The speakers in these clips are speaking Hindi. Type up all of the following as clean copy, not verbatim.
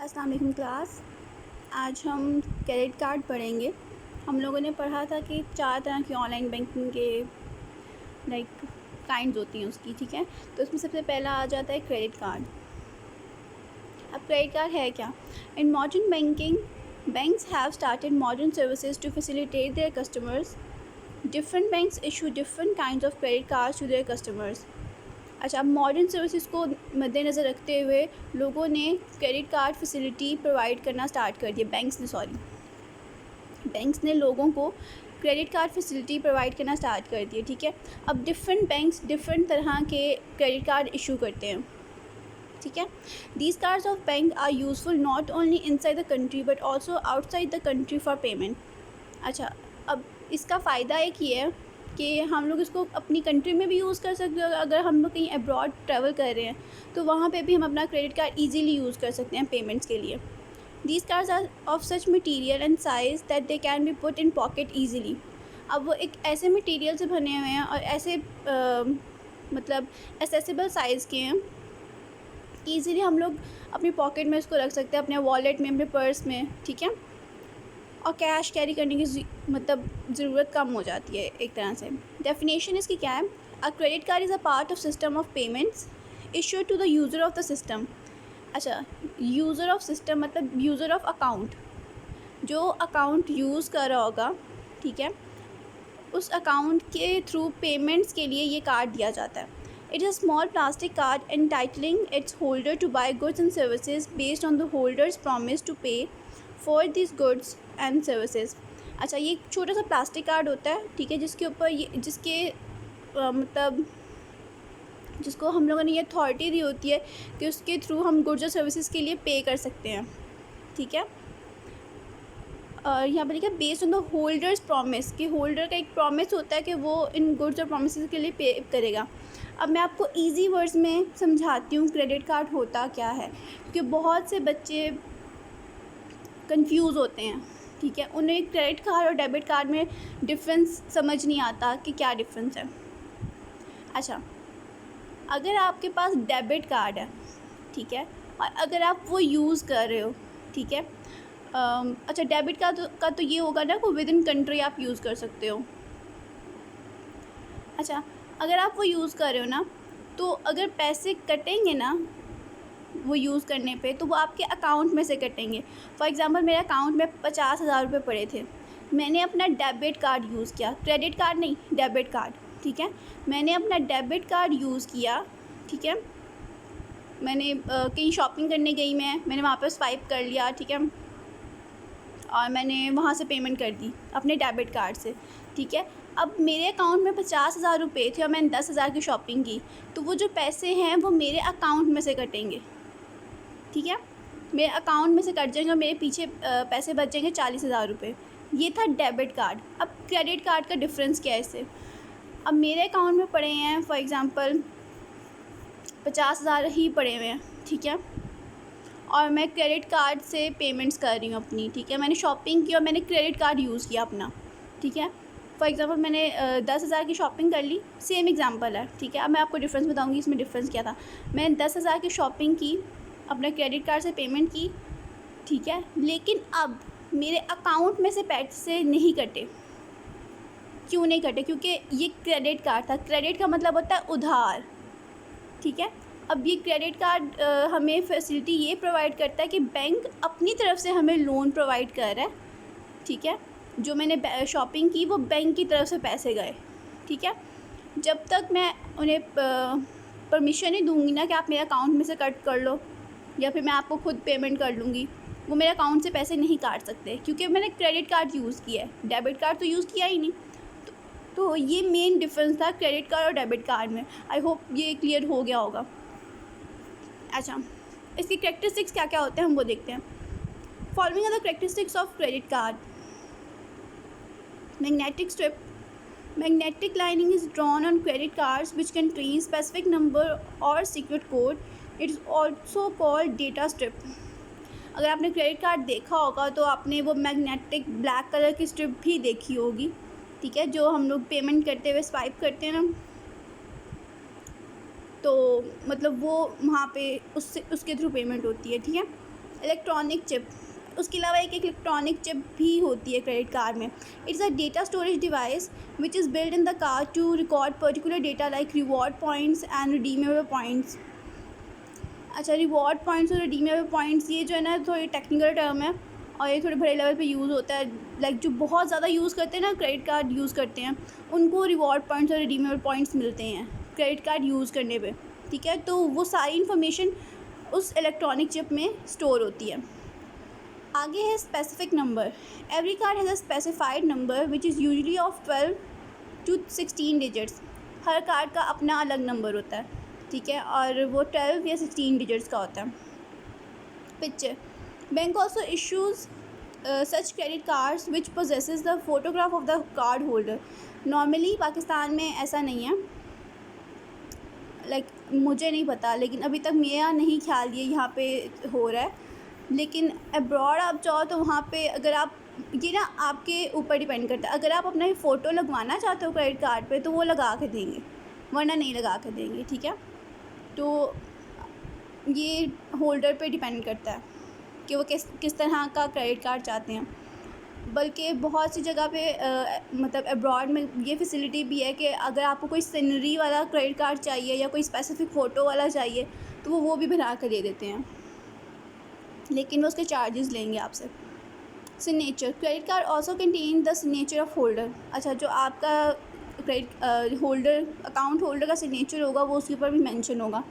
अस्सलाम वालेकुम क्लास। आज हम क्रेडिट कार्ड पढ़ेंगे। हम लोगों ने पढ़ा था कि 4 तरह की ऑनलाइन बैंकिंग के लाइक काइंड्स होती हैं उसकी, ठीक है। तो उसमें सबसे पहला आ जाता है क्रेडिट कार्ड। अब क्रेडिट कार्ड है क्या? In modern banking, banks have started modern services to facilitate their customers. Different banks issue different kinds of credit cards to their customers. अच्छा, अब मॉडर्न सर्विसेज को मद्देनज़र रखते हुए लोगों ने क्रेडिट कार्ड फैसिलिटी प्रोवाइड करना स्टार्ट कर दिया। बैंक्स ने लोगों को क्रेडिट कार्ड फैसिलिटी प्रोवाइड करना स्टार्ट कर दिया, ठीक है। अब डिफरेंट बैंक्स डिफरेंट तरह के क्रेडिट कार्ड इशू करते हैं, ठीक है। These cards of bank are useful not only inside the country but also outside the country for payment. अच्छा, अब इसका फ़ायदा एक ये है कि हम लोग इसको अपनी कंट्री में भी यूज़ कर सकते हैं। अगर हम लोग कहीं अब्रॉड ट्रैवल कर रहे हैं तो वहाँ पे भी हम अपना क्रेडिट कार्ड इजीली यूज़ कर सकते हैं पेमेंट्स के लिए। These cards are of such material and size that they can be put in pocket easily. अब वो एक ऐसे मटेरियल से बने हुए हैं और ऐसे मतलब एसेसिबल साइज़ के हैं कि ईज़िली हम लोग अपनी पॉकेट में इसको रख सकते हैं, अपने वॉलेट में, अपने पर्स में, ठीक है। और कैश कैरी करने की मतलब ज़रूरत कम हो जाती है एक तरह से। डेफिनेशन इसकी क्या है? A credit card is a part of system of payments issued to the user of the system. अच्छा, यूज़र ऑफ सिस्टम मतलब यूज़र ऑफ अकाउंट, जो अकाउंट यूज़ कर रहा होगा, ठीक है, उस अकाउंट के थ्रू पेमेंट्स के लिए ये कार्ड दिया जाता है। It is a small plastic card entitling its holder to buy goods and services based on the holder's promise to pay for this goods and services. अच्छा, ये एक छोटा सा प्लास्टिक कार्ड होता है, ठीक है, जिसके ऊपर ये मतलब जिसको हम लोगों ने ये अथॉरिटी दी होती है कि उसके थ्रू हम गुड्स और सर्विसेज के लिए पे कर सकते हैं, ठीक है। और यहाँ पर लिखा है based on the holder's promise, कि होल्डर का एक प्रॉमिस होता है कि वो इन गुड्स और प्रॉमिसेस के लिए पे करेगा। अब मैं आपको इजी वर्ड्स में समझाती हूँ क्रेडिट कार्ड होता क्या है, क्योंकि बहुत से बच्चे कंफ्यूज होते हैं, ठीक है। उन्हें क्रेडिट कार्ड और डेबिट कार्ड में डिफरेंस समझ नहीं आता कि क्या डिफरेंस है। अच्छा, अगर आपके पास डेबिट कार्ड है, ठीक है, और अगर आप वो यूज़ कर रहे हो, ठीक है, अच्छा, डेबिट का तो ये होगा ना कि विद इन कंट्री आप यूज़ कर सकते हो। अच्छा, अगर आप वो यूज़ कर रहे हो ना, तो अगर पैसे कटेंगे ना वो यूज़ करने पे, तो वो आपके अकाउंट में से कटेंगे। फॉर एग्ज़ाम्पल मेरे अकाउंट में 50,000 रुपये पड़े थे, मैंने अपना डेबिट कार्ड यूज़ किया, क्रेडिट कार्ड नहीं, डेबिट कार्ड, ठीक है। मैंने अपना डेबिट कार्ड यूज़ किया, ठीक है। मैंने कहीं शॉपिंग करने गई, मैंने वहाँ पर स्वाइप कर लिया, ठीक है, और मैंने वहाँ से पेमेंट कर दी अपने डेबिट कार्ड से, ठीक है। अब मेरे अकाउंट में 50,000 रुपये थे और मैंने 10,000 की शॉपिंग की, तो वो जो पैसे हैं वो मेरे अकाउंट में से कटेंगे, ठीक है। मेरे अकाउंट में से कट जाएंगे और मेरे पीछे पैसे बच जाएंगे 40,000 रुपये। ये था डेबिट कार्ड। अब क्रेडिट कार्ड का डिफरेंस क्या है इससे? अब मेरे अकाउंट में पड़े हैं फॉर एग्ज़ाम्पल 50,000 ही पड़े हुए हैं, ठीक है, और मैं क्रेडिट कार्ड से पेमेंट्स कर रही हूँ अपनी, ठीक है। मैंने शॉपिंग की और मैंने क्रेडिट कार्ड यूज़ किया अपना, ठीक है। फॉर एग्ज़ाम्पल मैंने 10,000 की शॉपिंग कर ली, सेम एग्ज़ाम्पल है, ठीक है। अब मैं आपको डिफरेंस बताऊँगी इसमें डिफरेंस क्या था। मैंने 10,000 की शॉपिंग की, अपने क्रेडिट कार्ड से पेमेंट की, ठीक है, लेकिन अब मेरे अकाउंट में से पैसे नहीं कटे। क्यों नहीं कटे? क्योंकि ये क्रेडिट कार्ड था। क्रेडिट का मतलब होता है उधार, ठीक है। अब ये क्रेडिट कार्ड हमें फैसिलिटी ये प्रोवाइड करता है कि बैंक अपनी तरफ से हमें लोन प्रोवाइड कर रहा है, ठीक है। जो मैंने शॉपिंग की वो बैंक की तरफ से पैसे गए, ठीक है। जब तक मैं उन्हें परमिशन नहीं दूंगी ना कि आप मेरे अकाउंट में से कट कर लो, या फिर मैं आपको खुद पेमेंट कर लूँगी, वो मेरे अकाउंट से पैसे नहीं काट सकते, क्योंकि मैंने क्रेडिट कार्ड यूज़ किया है, डेबिट कार्ड तो यूज़ किया ही नहीं। तो ये मेन डिफरेंस था क्रेडिट कार्ड और डेबिट कार्ड में। आई होप ये क्लियर हो गया होगा। अच्छा, इसकी कैरेक्टरिस्टिक्स क्या क्या होते हैं हम वो देखते हैं। Following are the characteristics of credit card. Magnetic strip, magnetic lining is drawn on credit cards which contain specific number or secret code. It is also called data strip. अगर आपने क्रेडिट कार्ड देखा होगा तो आपने वो मैग्नेटिक ब्लैक कलर की स्ट्रिप भी देखी होगी, ठीक है, जो हम लोग पेमेंट करते हुए स्वाइप करते हैं ना, तो मतलब वो वहाँ पे उससे उसके थ्रू पेमेंट होती है, ठीक है। इलेक्ट्रॉनिक चिप, उसके अलावा एक इलेक्ट्रॉनिक चिप भी होती है क्रेडिट कार्ड में. It's a data storage device which is build in the card to record particular data like reward points and redeemable points. अच्छा, रिवॉर्ड पॉइंट्स और रिडीमेबल पॉइंट्स ये जो है ना थोड़ी टेक्निकल टर्म है और ये थोड़े बड़े लेवल पे यूज़ होता है. लाइक जो बहुत ज़्यादा यूज़ करते हैं ना, क्रेडिट कार्ड यूज़ करते हैं, उनको रिवॉर्ड पॉइंट्स और रिडीमेबल पॉइंट्स मिलते हैं क्रेडिट कार्ड यूज़ करने पे. ठीक है, तो वो सारी इन्फॉर्मेशन उस इलेक्ट्रॉनिक चिप में स्टोर होती है. आगे है specific number. Every card has a specified number which is usually of 12 to 16 digits. Her card का अपना अलग नंबर होता है. ठीक है, और वो 12 या 16 डिजिट्स का होता है. Picture. Bank also issues such credit cards which possesses the photograph of the card holder. Normally Pakistan में ऐसा नहीं है, लाइक मुझे नहीं पता, लेकिन अभी तक मेरा नहीं ख्याल ये यहाँ पे हो रहा है. लेकिन अब्रॉड आप चाहो तो वहाँ पे अगर आप, ये ना आपके ऊपर डिपेंड करता है. अगर आप अपना फ़ोटो लगवाना चाहते हो क्रेडिट कार्ड पे तो वो लगा के देंगे, वरना नहीं लगा के देंगे. ठीक है, तो ये होल्डर पे डिपेंड करता है कि वो किस तरह का क्रेडिट कार्ड चाहते हैं. बल्कि बहुत सी जगह पे मतलब अब्रॉड में ये फैसिलिटी भी है कि अगर आपको कोई सीनरी वाला क्रेडिट कार्ड चाहिए या कोई स्पेसिफिक फ़ोटो वाला चाहिए तो वो भी बना कर दे देते हैं, लेकिन वो उसके चार्जेस लेंगे आपसे. Signature. Credit card also contain the signature of holder. अच्छा, जो आपका क्रेडिट होल्डर, अकाउंट होल्डर का सिग्नेचर होगा वो उसके ऊपर भी मेंशन होगा.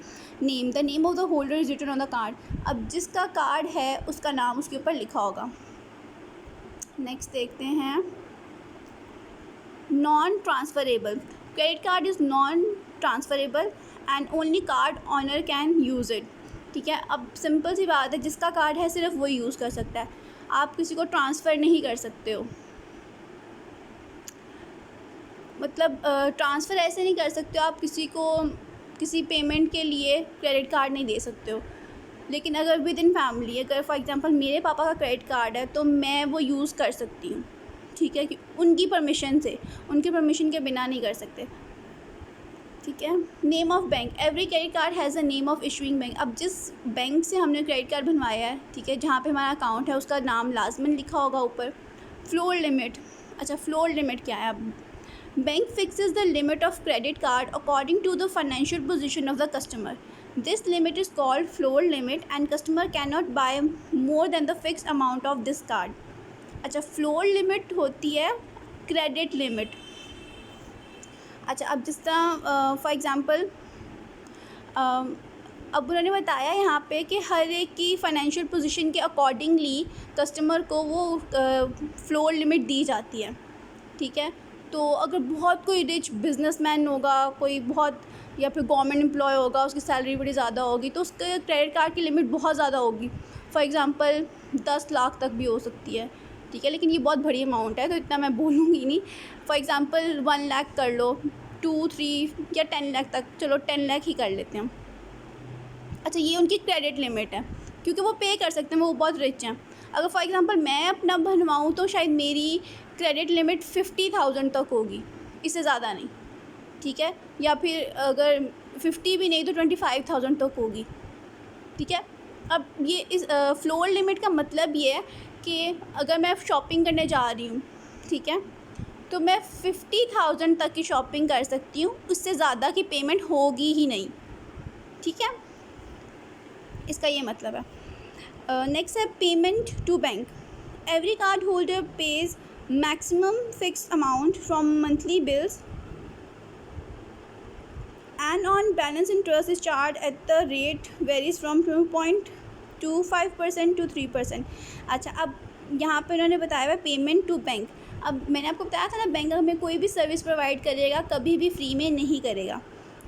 Name. The name of the holder is written on the card. अब जिसका कार्ड है उसका नाम उसके ऊपर लिखा होगा. नेक्स्ट देखते हैं non transferable. Credit card is non transferable and only card owner can use it. ठीक है, अब सिंपल सी बात है, जिसका कार्ड है सिर्फ वही यूज़ कर सकता है. आप किसी को ट्रांसफ़र नहीं कर सकते हो. मतलब ट्रांसफ़र ऐसे नहीं कर सकते हो आप किसी को, किसी पेमेंट के लिए क्रेडिट कार्ड नहीं दे सकते हो. लेकिन अगर विद इन फैमिली, अगर फॉर एग्जांपल मेरे पापा का क्रेडिट कार्ड है तो मैं वो यूज़ कर सकती हूँ. ठीक है, कि उनकी परमिशन से, उनकी परमिशन के बिना नहीं कर सकते. ठीक है. Name of bank. Every credit card has a name of issuing bank. अब जिस बैंक से हमने क्रेडिट कार्ड बनवाया है, ठीक है, जहाँ पे हमारा अकाउंट है, उसका नाम लाजमन लिखा होगा ऊपर. Floor limit. अच्छा, फ्लोर लिमिट क्या है? अब bank fixes the limit of credit card according to the financial position of the customer. This limit is called floor limit and customer can not buy more than the fix amount of this card. अच्छा, फ्लोर लिमिट होती है क्रेडिट लिमिट. अच्छा, अब जिस तरह फॉर एग्ज़ाम्पल अब उन्होंने बताया यहाँ पे कि हर एक की फाइनेंशियल पोजीशन के अकॉर्डिंगली कस्टमर को वो फ्लोर लिमिट दी जाती है. ठीक है, तो अगर बहुत कोई रिच बिजनेसमैन होगा, कोई बहुत, या फिर गवर्नमेंट एम्प्लॉय होगा, उसकी सैलरी बड़ी ज़्यादा होगी तो उसके क्रेडिट कार्ड की लिमिट बहुत ज़्यादा होगी. फॉर एग्ज़ाम्पल 10 लाख तक भी हो सकती है. ठीक है, लेकिन ये बहुत बड़ी अमाउंट है तो इतना मैं बोलूँगी नहीं. फॉर एग्ज़ाम्पल 1 लाख कर लो, 2, 3 या 10 लाख तक, चलो 10 लाख ही कर लेते हैं. अच्छा, ये उनकी क्रेडिट लिमिट है क्योंकि वो पे कर सकते हैं, वो बहुत रिच हैं. अगर फॉर एग्ज़ाम्पल मैं अपना बनवाऊँ तो शायद मेरी क्रेडिट लिमिट 50,000 तक होगी, इससे ज़्यादा नहीं. ठीक है, या फिर अगर 50 भी नहीं तो 25,000 तक होगी. ठीक है, अब ये इस फ्लोर लिमिट का मतलब ये है कि अगर मैं शॉपिंग करने जा रही हूँ, ठीक है, तो मैं 50,000 तक की शॉपिंग कर सकती हूँ, उससे ज़्यादा की पेमेंट होगी ही नहीं. ठीक है, इसका ये मतलब है. नेक्स्ट है payment to bank. Every card holder pays maximum fixed amount from monthly bills and on balance interest is charged at the rate varies from 2.25% to 3%. अच्छा, अब यहाँ पे उन्होंने बताया हुआ पेमेंट टू बैंक. अब मैंने आपको बताया था ना, बैंक हमें कोई भी सर्विस प्रोवाइड करेगा कभी भी फ्री में नहीं करेगा.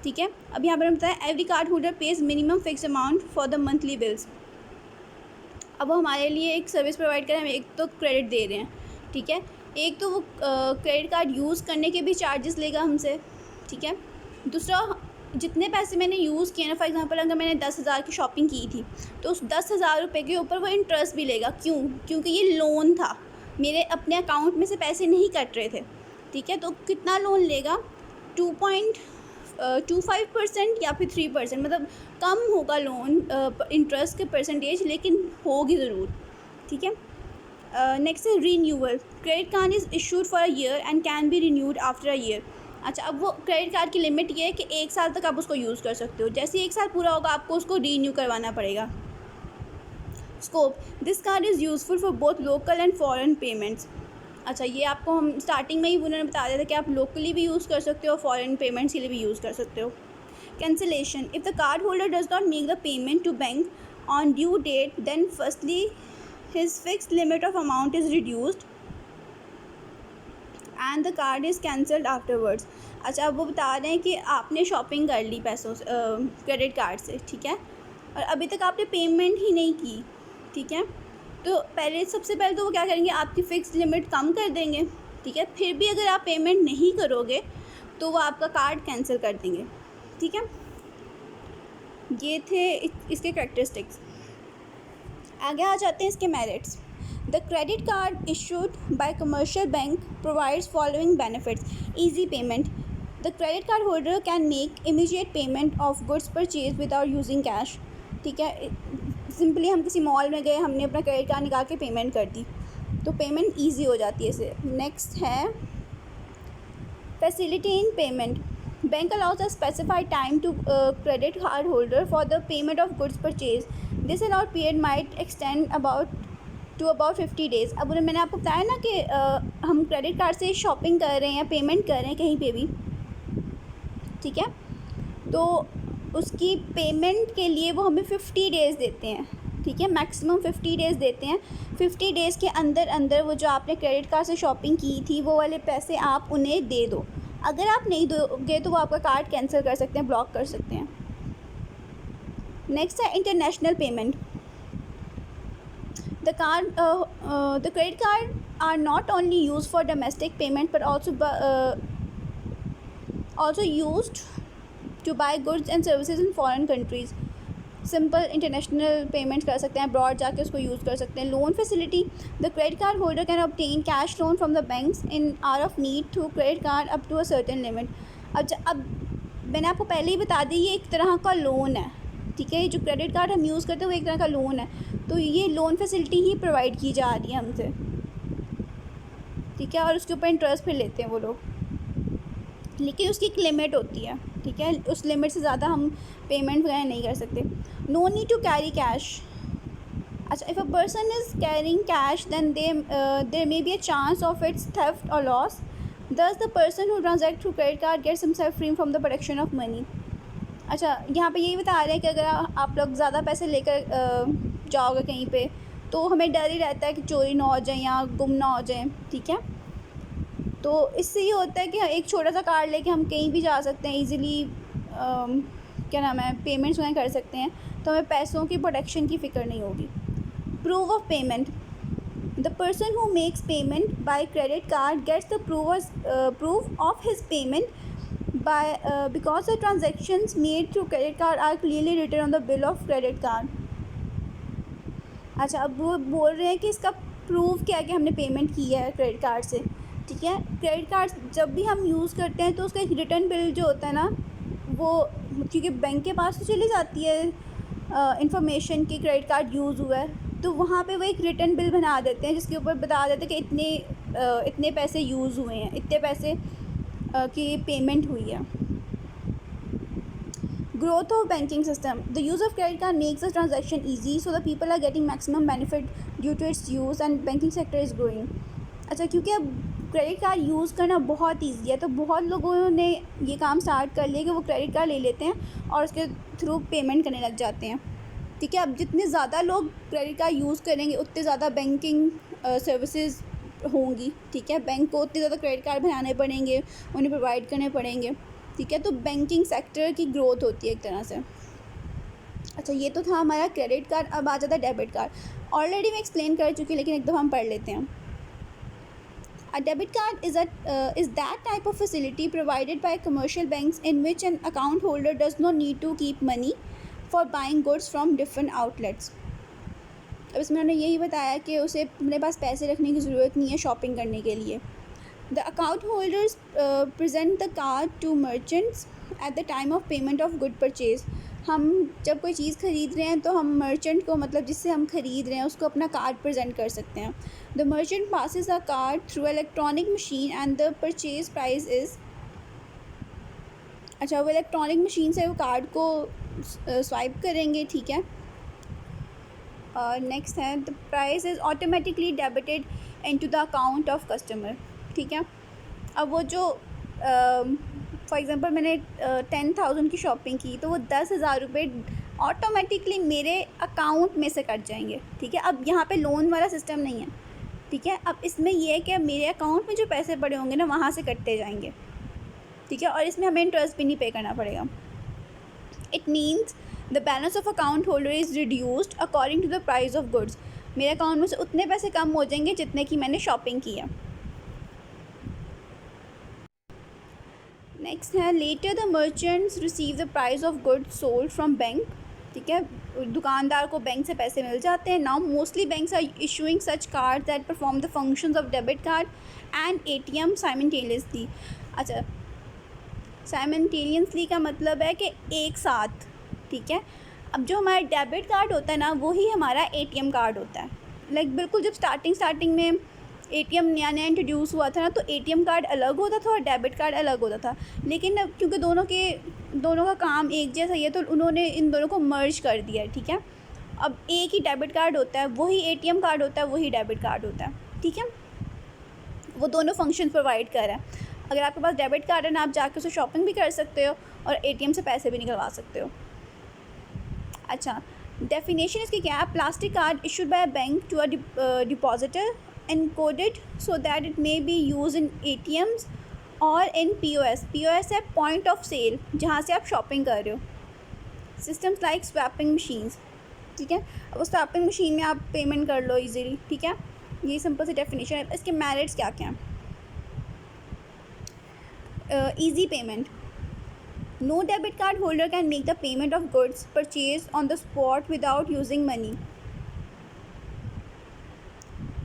ठीक है, अब यहाँ पर उन्होंने बताया every card holder page minimum fix amount for the monthly bills. अब वो हमारे लिए एक सर्विस प्रोवाइड करें, हम एक तो क्रेडिट दे रहे हैं. ठीक है, एक तो वो क्रेडिट कार्ड यूज़ करने के भी चार्जेस लेगा हमसे. ठीक है, दूसरा जितने पैसे मैंने यूज़ किए ना, फॉर एग्ज़ाम्पल अगर मैंने 10,000 की शॉपिंग की थी तो उस 10,000 रुपये के ऊपर वो इंटरेस्ट भी लेगा. क्योंकि ये लोन था, मेरे अपने अकाउंट में से पैसे नहीं कट रहे थे. ठीक है, तो कितना लोन लेगा? 25% या फिर 3%, मतलब कम होगा लोन इंटरेस्ट के परसेंटेज, लेकिन होगी ज़रूर, ठीक है। नेक्स्ट है renewal. Credit card is issued for a year and can be renewed after a year. अच्छा, अब वो क्रेडिट कार्ड की लिमिट ये है कि 1 साल तक आप उसको यूज़ कर सकते हो, जैसे 1 साल पूरा होगा आपको उसको रीन्यू करवाना पड़ेगा। Scope, this card is useful for both local and foreign payments. अच्छा, ये आपको हम स्टार्टिंग में ही उन्होंने बता दिया था कि आप लोकली भी यूज़ कर सकते हो, फॉरेन पेमेंट्स के लिए भी यूज़ कर सकते हो। Cancellation, if the card holder does not make the payment to bank on due date, then firstly his fixed limit of amount is reduced and the card is cancelled afterwards। अच्छा, अब वो बता रहे हैं कि आपने शॉपिंग कर ली पैसों से क्रेडिट कार्ड से, ठीक है, और अभी तक आपने पेमेंट ही नहीं की, ठीक है, तो सबसे पहले तो वो क्या करेंगे, आपकी फ़िक्स लिमिट कम कर देंगे, ठीक है, फिर भी अगर आप पेमेंट नहीं करोगे तो वो आपका कार्ड कैंसिल कर देंगे, ठीक है। ये थे इसके करैक्टरिस्टिक्स। आगे आ जाते हैं इसके merits. The credit card issued bye commercial bank provides following benefits. Easy payment, the credit card holder can make immediate payment of goods purchase without using cash, ठीक है, सिंपली हम किसी मॉल में गए, हमने अपना क्रेडिट कार्ड निकाल के पेमेंट कर दी, तो पेमेंट ईजी हो जाती है इससे। नेक्स्ट है facility in payment, bank allows a specified time to credit card holder for the payment of goods purchase. This allowed period might extend about 50 days. अब मैंने आपको बताया ना कि हम क्रेडिट कार्ड से शॉपिंग कर रहे हैं, पेमेंट कर रहे हैं कहीं पे भी, ठीक है, तो उसकी पेमेंट के लिए वो हमें 50 डेज़ देते हैं, ठीक है, मैक्सिमम 50 डेज़ देते हैं। 50 डेज़ के अंदर अंदर वो जो आपने क्रेडिट कार्ड से शॉपिंग की थी वो वाले पैसे आप उन्हें दे दो। अगर आप नहीं दोगे तो वो आपका कार्ड कैंसिल कर सकते हैं, ब्लॉक कर सकते हैं। नेक्स्ट है international payment. The credit card are not only used for domestic payment but also used to buy goods and services in foreign countries। Simple international payments कर सकते हैं, अब्रॉड जाके उसको यूज़ कर सकते हैं। Loan facility, the credit card holder can obtain cash loan from the banks in hour of need through credit card up to a certain limit. अब मैंने आपको पहले ही बता दी, ये एक तरह का लोन है, ठीक है, जो क्रेडिट कार्ड हम यूज़ करते हैं वो एक तरह का लोन है, तो ये लोन फैसिलिटी ही प्रोवाइड की जा रही है हमसे, ठीक है, और उसके ऊपर इंटरेस्ट फिर लेते हैं वो लोग, लेकिन उसकी एक लिमिट होती है, ठीक है, उस लिमिट से ज़्यादा हम पेमेंट वगैरह नहीं कर सकते। No need to carry cash. अच्छा, if a person is carrying cash then there may be a chance of its theft और loss, thus the person who transact through credit card gets himself free from the protection of money. अच्छा, यहाँ पे यही बता रहे हैं कि अगर आप लोग ज़्यादा पैसे लेकर जाओगे कहीं पे तो हमें डर ही रहता है कि चोरी ना हो जाए या गुम ना हो जाए, ठीक है, तो इससे ये होता है कि एक छोटा सा कार्ड लेके हम कहीं भी जा सकते हैं ईज़िली, क्या नाम है, पेमेंट्स वगैरह कर सकते हैं, तो हमें पैसों की प्रोटेक्शन की फ़िक्र नहीं होगी। Proof of payment, the person who makes payment by credit card gets the proof of his payment because the transactions made through credit card are clearly written on the bill of credit card। अच्छा, अब वो बोल रहे हैं कि इसका प्रूफ क्या है कि हमने पेमेंट की है क्रेडिट कार्ड से, ठीक है। क्रेडिट कार्ड जब भी हम यूज़ करते हैं तो उसका एक रिटर्न बिल जो होता है ना, वो क्योंकि बैंक के पास तो चली जाती है इंफॉर्मेशन कि क्रेडिट कार्ड यूज़ हुआ है, तो वहाँ पे वो एक रिटर्न बिल बना देते हैं जिसके ऊपर बता देते हैं कि इतने पैसे यूज़ हुए हैं, इतने पैसे की पेमेंट हुई है। Growth of banking system, the use of credit card makes the transaction easy so the people are getting maximum benefit due to its use and banking sector is growing. अच्छा, क्योंकि अब क्रेडिट कार्ड यूज़ करना बहुत ईजी है तो बहुत लोगों ने ये काम स्टार्ट कर लिया कि वो क्रेडिट कार्ड ले लेते हैं और उसके थ्रू पेमेंट करने लग जाते हैं, ठीक है। अब जितने ज़्यादा लोग क्रेडिट कार्ड यूज़ करेंगे उतने ज़्यादा बैंकिंग सर्विसेज होंगी, ठीक है, बैंक को उतने ज़्यादा क्रेडिट कार्ड बनाने पड़ेंगे, उन्हें प्रोवाइड करने पड़ेंगे, ठीक है, तो बैंकिंग सेक्टर की ग्रोथ होती है एक तरह से। अच्छा, ये तो था हमारा क्रेडिट कार्ड। अब आ जाता है डेबिट कार्ड। ऑलरेडी मैं एक्सप्लेन कर चुकी, लेकिन एक दफ़ा हम पढ़ लेते हैं। A debit card is that type of facility provided by commercial banks in which an account holder does not need to keep money for buying goods from different outlets। अब इसमें उन्होंने यही बताया कि उसे अपने पास पैसे रखने की ज़रूरत नहीं है शॉपिंग करने के लिए। The account holders present the card to merchants at the time of payment of good purchase, हम जब कोई चीज़ ख़रीद रहे हैं तो हम मर्चेंट को, मतलब जिससे हम ख़रीद रहे हैं उसको अपना कार्ड प्रेजेंट कर सकते हैं. The merchant passes the card through electronic machine and the purchase price is. अच्छा, वो इलेक्ट्रॉनिक मशीन से वो कार्ड को स्वाइप करेंगे. ठीक है. और नेक्स्ट है the price is automatically debited into the account of customer. ठीक है. अब वो जो फॉर एग्ज़ाम्पल मैंने 10,000 की शॉपिंग की तो वो 10,000 रुपये ऑटोमेटिकली मेरे अकाउंट में से कट जाएंगे. ठीक है. अब यहाँ पे लोन वाला सिस्टम नहीं है. ठीक है. अब इसमें ये है कि मेरे अकाउंट में जो पैसे पड़े होंगे ना वहाँ से कटते जाएंगे. ठीक है. और इसमें हमें इंटरेस्ट भी नहीं पे करना पड़ेगा. It means the balance of account holder is reduced according to the price of goods. मेरे अकाउंट में से उतने पैसे कम हो जाएंगे जितने की मैंने शॉपिंग की है. नेक्स्ट है later the merchants receive the price of goods sold from bank. ठीक है. दुकानदार को बैंक से पैसे मिल जाते हैं. Now mostly banks are issuing such card that perform the functions of debit card and ATM simultaneously. अच्छा, साइमल्टेनियसली का मतलब है कि एक साथ. ठीक है. अब जो हमारा डेबिट कार्ड होता है ना वही हमारा ATM कार्ड होता है. लाइक बिल्कुल जब स्टार्टिंग में ATM नया इंट्रोड्यूस हुआ था ना तो ATM कार्ड अलग होता था और डेबिट कार्ड अलग होता था. लेकिन अब क्योंकि दोनों का काम एक जैसा ही है तो उन्होंने इन दोनों को मर्ज कर दिया है. ठीक है. अब एक ही डेबिट कार्ड होता है, वही ATM कार्ड होता है, वही डेबिट कार्ड होता है. ठीक है. वो दोनों फंक्शन प्रोवाइड कर रहा है. अगर आपके पास डेबिट कार्ड है ना आप जाके उससे शॉपिंग भी कर सकते हो और ATM से पैसे भी निकलवा सकते हो. अच्छा, डेफिनेशन इसकी क्या है? Plastic card issued by bank to a depositor encoded so that it may be used in ATMs और in POS. POS है पॉइंट ऑफ सेल, जहाँ से आप शॉपिंग कर रहे हो. Systems like swapping machines. ठीक है. अब उस स्वैपिंग मशीन में आप पेमेंट कर लो इजीली. ठीक है. ये सिंपल सी डेफिनेशन है. इसके मेरिट्स क्या क्या हैं? Easy payment. No debit card holder can make the payment of goods purchase on the spot without using money.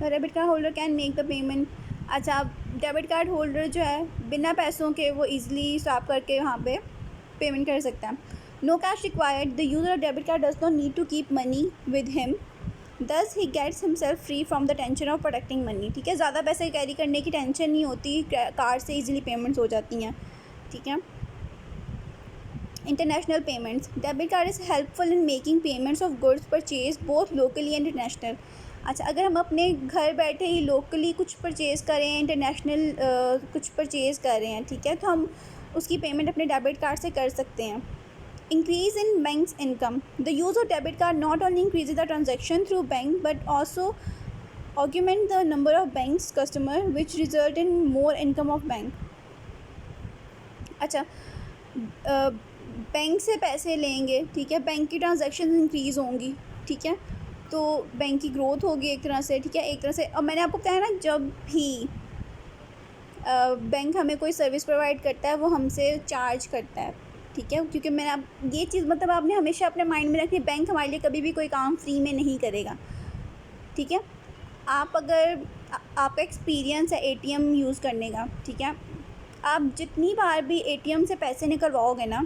Debit card holder can make the payment. अच्छा, डेबिट कार्ड होल्डर जो है बिना पैसों के वो इजीली स्वैप करके वहाँ पे पेमेंट कर सकता है. No cash required. The user of debit card does not need to keep money with him. Thus he gets himself free from the tension of protecting money. ठीक है. ज़्यादा पैसे कैरी करने की टेंशन नहीं होती, कार्ड से ईजिली पेमेंट्स हो जाती हैं. ठीक है. International payments. Debit card is helpful in making payments of goods purchase both locally and international. अच्छा, अगर हम अपने घर बैठे ही लोकली कुछ परचेज़ करें, इंटरनेशनल कुछ परचेज़ कर रहे हैं. ठीक है. तो हम उसकी पेमेंट अपने डेबिट कार्ड से कर सकते हैं. Increase in banks income. The use of debit card not only increase the transaction through bank but also augment the number of banks customer which result in more income of bank. अच्छा, बैंक से पैसे लेंगे. ठीक है. बैंक की ट्रांजेक्शन इंक्रीज़ होंगी. ठीक है. तो बैंक की ग्रोथ होगी एक तरह से. ठीक है. एक तरह से, और मैंने आपको बताया ना जब भी बैंक हमें कोई सर्विस प्रोवाइड करता है वो हमसे चार्ज करता है. ठीक है. क्योंकि मैंने आप ये चीज़ मतलब आपने हमेशा अपने माइंड में रखनी है, बैंक हमारे लिए कभी भी कोई काम फ्री में नहीं करेगा. ठीक है. आप अगर आपका एक्सपीरियंस है ATM यूज़ करने का. ठीक है. आप जितनी बार भी ATM से पैसे निकलवाओगे ना.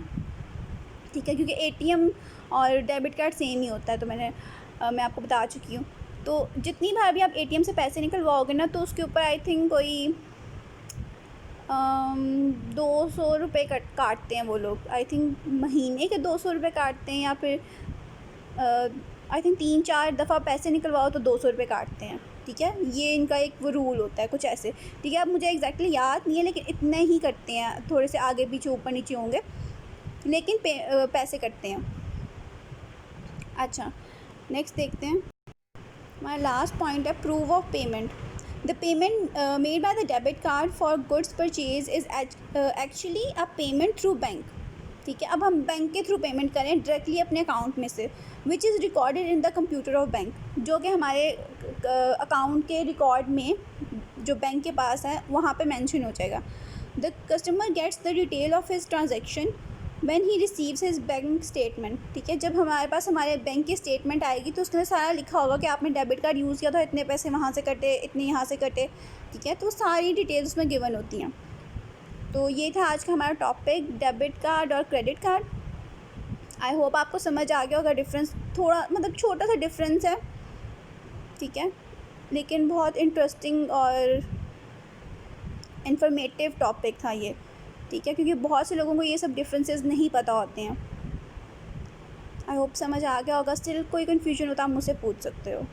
ठीक है. क्योंकि ATM और डेबिट कार्ड सेम ही होता है, तो मैं आपको बता चुकी हूँ. तो जितनी बार भी आप ATM से पैसे निकलवाओगे ना तो उसके ऊपर आई थिंक कोई 200 रुपये काटते हैं वो लोग. आई थिंक महीने के 200 रुपये काटते हैं, या फिर आई थिंक 3-4 दफ़ा पैसे निकलवाओ तो 200 रुपये काटते हैं. ठीक है. ये इनका एक वो रूल होता है कुछ ऐसे. ठीक है. अब मुझे एग्जैक्टली याद नहीं है लेकिन इतने ही करते हैं, थोड़े से आगे पीछे ऊपर नीचे होंगे लेकिन पैसे कटते हैं. अच्छा, नेक्स्ट देखते हैं. हमारा लास्ट पॉइंट है proof of payment. The payment made by the debit card for goods purchase is actually a payment through bank. ठीक है. अब हम बैंक के थ्रू पेमेंट करें डायरेक्टली अपने अकाउंट में से, which is recorded in the computer of bank, जो कि हमारे अकाउंट के रिकॉर्ड में जो बैंक के पास है वहाँ पे मेंशन हो जाएगा. The customer gets the detail of his transaction when he receives his bank statement. ठीक है. जब हमारे पास हमारे बैंक की स्टेटमेंट आएगी तो उसके अंदर सारा लिखा होगा कि आपने डेबिट कार्ड यूज़ किया था, इतने पैसे वहाँ से कटे, इतने यहाँ से कटे. ठीक है. तो सारी डिटेल्स उसमें गिवन होती हैं. तो ये था आज का हमारा टॉपिक, डेबिट कार्ड और क्रेडिट कार्ड। आई होप आपको समझ आ गया होगा। डिफरेंस थोड़ा मतलब छोटा सा डिफरेंस है, ठीक है, लेकिन बहुत इंटरेस्टिंग और इन्फॉर्मेटिव टॉपिक था ये, ठीक है, क्योंकि बहुत से लोगों को ये सब डिफरेंसेस नहीं पता होते हैं। आई होप समझ आ गया होगा। स्टिल कोई कन्फ्यूजन हो तो आप मुझसे पूछ सकते हो।